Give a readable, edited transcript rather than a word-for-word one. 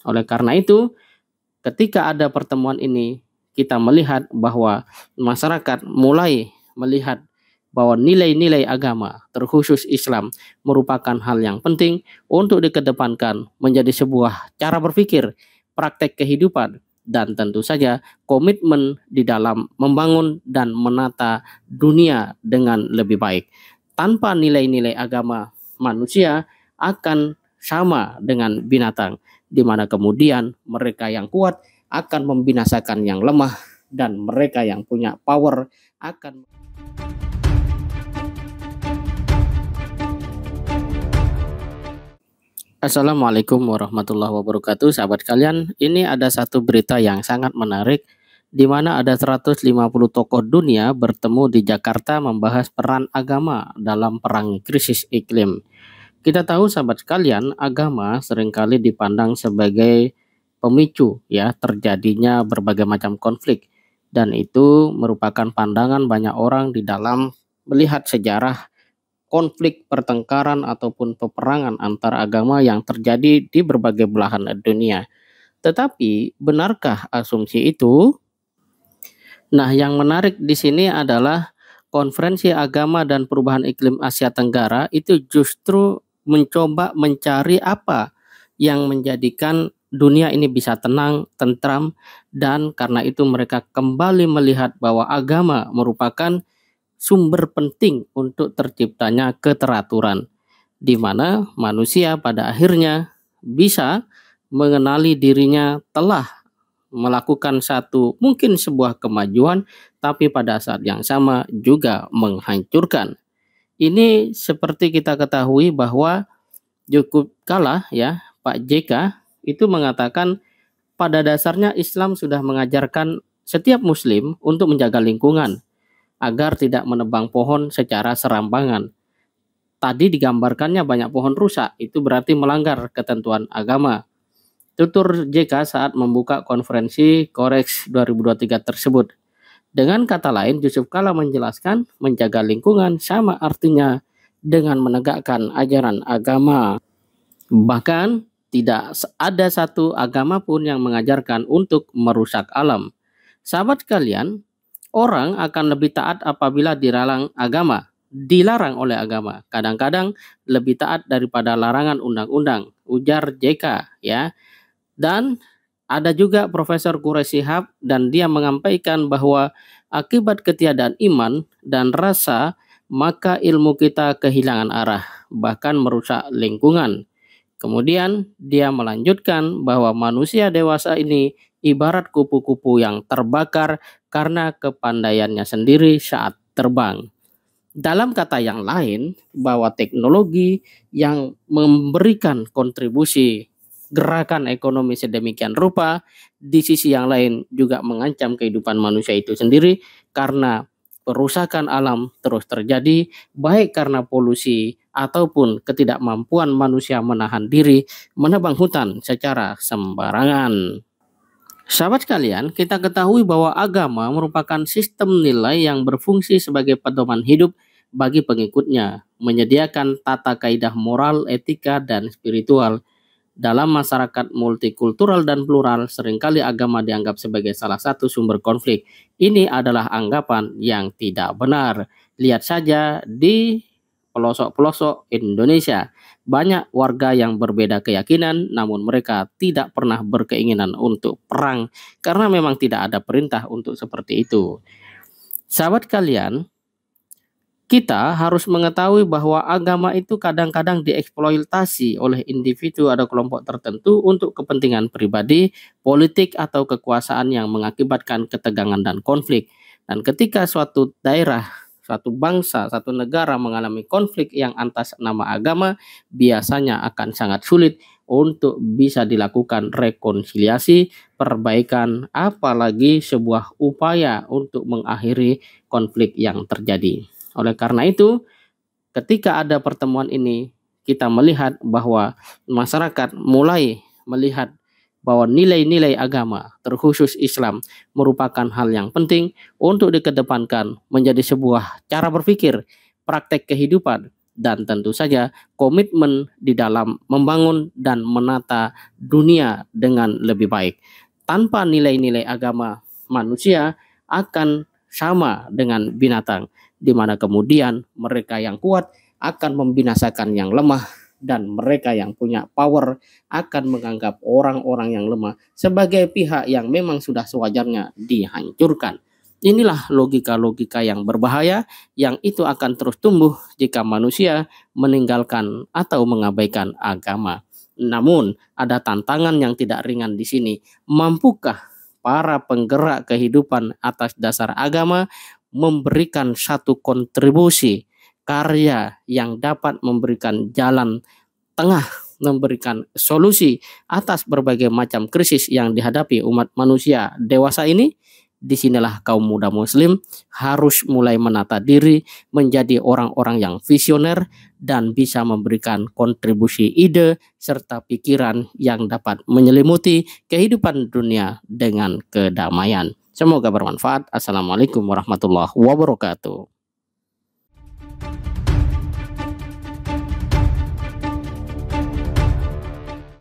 Oleh karena itu, ketika ada pertemuan ini, kita melihat bahwa masyarakat mulai melihat bahwa nilai-nilai agama, terkhusus Islam, merupakan hal yang penting untuk dikedepankan menjadi sebuah cara berpikir, praktek kehidupan, dan tentu saja komitmen di dalam membangun dan menata dunia dengan lebih baik. Tanpa nilai-nilai agama, manusia akan sama dengan binatang, di mana kemudian mereka yang kuat akan membinasakan yang lemah, dan mereka yang punya power akan. Assalamualaikum warahmatullahi wabarakatuh, sahabat kalian. Ini ada satu berita yang sangat menarik, di mana ada 150 tokoh dunia bertemu di Jakarta membahas peran agama dalam perang krisis iklim. Kita tahu, sahabat sekalian, agama seringkali dipandang sebagai pemicu ya terjadinya berbagai macam konflik, dan itu merupakan pandangan banyak orang di dalam melihat sejarah konflik, pertengkaran ataupun peperangan antar agama yang terjadi di berbagai belahan dunia. Tetapi benarkah asumsi itu? Nah, yang menarik di sini adalah Konferensi Agama dan Perubahan Iklim Asia Tenggara itu justru mencoba mencari apa yang menjadikan dunia ini bisa tenang, tentram, dan karena itu mereka kembali melihat bahwa agama merupakan sumber penting untuk terciptanya keteraturan, di mana manusia pada akhirnya bisa mengenali dirinya telah melakukan satu mungkin sebuah kemajuan, tapi pada saat yang sama juga menghancurkan. Ini seperti kita ketahui bahwa cukup kalah ya, Pak JK itu mengatakan pada dasarnya Islam sudah mengajarkan setiap muslim untuk menjaga lingkungan agar tidak menebang pohon secara serampangan. Tadi digambarkannya banyak pohon rusak, itu berarti melanggar ketentuan agama. Tutur JK saat membuka konferensi Korex 2023 tersebut. Dengan kata lain, Yusuf Kala menjelaskan menjaga lingkungan sama artinya dengan menegakkan ajaran agama. Bahkan tidak ada satu agama pun yang mengajarkan untuk merusak alam. Sahabat kalian, orang akan lebih taat apabila dilarang oleh agama. Kadang-kadang lebih taat daripada larangan undang-undang, ujar JK ya. Dan ada juga Profesor Quraish Shihab, dan dia menyampaikan bahwa akibat ketiadaan iman dan rasa, maka ilmu kita kehilangan arah, bahkan merusak lingkungan. Kemudian dia melanjutkan bahwa manusia dewasa ini ibarat kupu-kupu yang terbakar karena kepandaiannya sendiri saat terbang. Dalam kata yang lain, bahwa teknologi yang memberikan kontribusi gerakan ekonomi sedemikian rupa, di sisi yang lain juga mengancam kehidupan manusia itu sendiri, karena perusakan alam terus terjadi, baik karena polusi ataupun ketidakmampuan manusia menahan diri menebang hutan secara sembarangan. Sahabat sekalian, kita ketahui bahwa agama merupakan sistem nilai yang berfungsi sebagai pedoman hidup bagi pengikutnya, menyediakan tata kaidah moral, etika, dan spiritual. Dalam masyarakat multikultural dan plural, seringkali agama dianggap sebagai salah satu sumber konflik. Ini adalah anggapan yang tidak benar. Lihat saja di pelosok-pelosok Indonesia. Banyak warga yang berbeda keyakinan, namun mereka tidak pernah berkeinginan untuk perang karena memang tidak ada perintah untuk seperti itu. Sahabat kalian, kita harus mengetahui bahwa agama itu kadang-kadang dieksploitasi oleh individu atau kelompok tertentu untuk kepentingan pribadi, politik, atau kekuasaan yang mengakibatkan ketegangan dan konflik. Dan ketika suatu daerah, suatu bangsa, satu negara mengalami konflik yang atas nama agama, biasanya akan sangat sulit untuk bisa dilakukan rekonsiliasi, perbaikan, apalagi sebuah upaya untuk mengakhiri konflik yang terjadi. Oleh karena itu, ketika ada pertemuan ini, kita melihat bahwa masyarakat mulai melihat bahwa nilai-nilai agama, terkhusus Islam, merupakan hal yang penting untuk dikedepankan menjadi sebuah cara berpikir, praktek kehidupan, dan tentu saja komitmen di dalam membangun dan menata dunia dengan lebih baik. Tanpa nilai-nilai agama, manusia akan sama dengan binatang, di mana kemudian mereka yang kuat akan membinasakan yang lemah, dan mereka yang punya power akan menganggap orang-orang yang lemah sebagai pihak yang memang sudah sewajarnya dihancurkan. Inilah logika-logika yang berbahaya yang itu akan terus tumbuh jika manusia meninggalkan atau mengabaikan agama. Namun, ada tantangan yang tidak ringan di sini. Mampukah para penggerak kehidupan atas dasar agama memberikan satu kontribusi karya yang dapat memberikan jalan tengah, memberikan solusi atas berbagai macam krisis yang dihadapi umat manusia dewasa ini? Disinilah kaum muda muslim harus mulai menata diri menjadi orang-orang yang visioner dan bisa memberikan kontribusi ide serta pikiran yang dapat menyelimuti kehidupan dunia dengan kedamaian. Semoga bermanfaat. Assalamualaikum warahmatullahi wabarakatuh.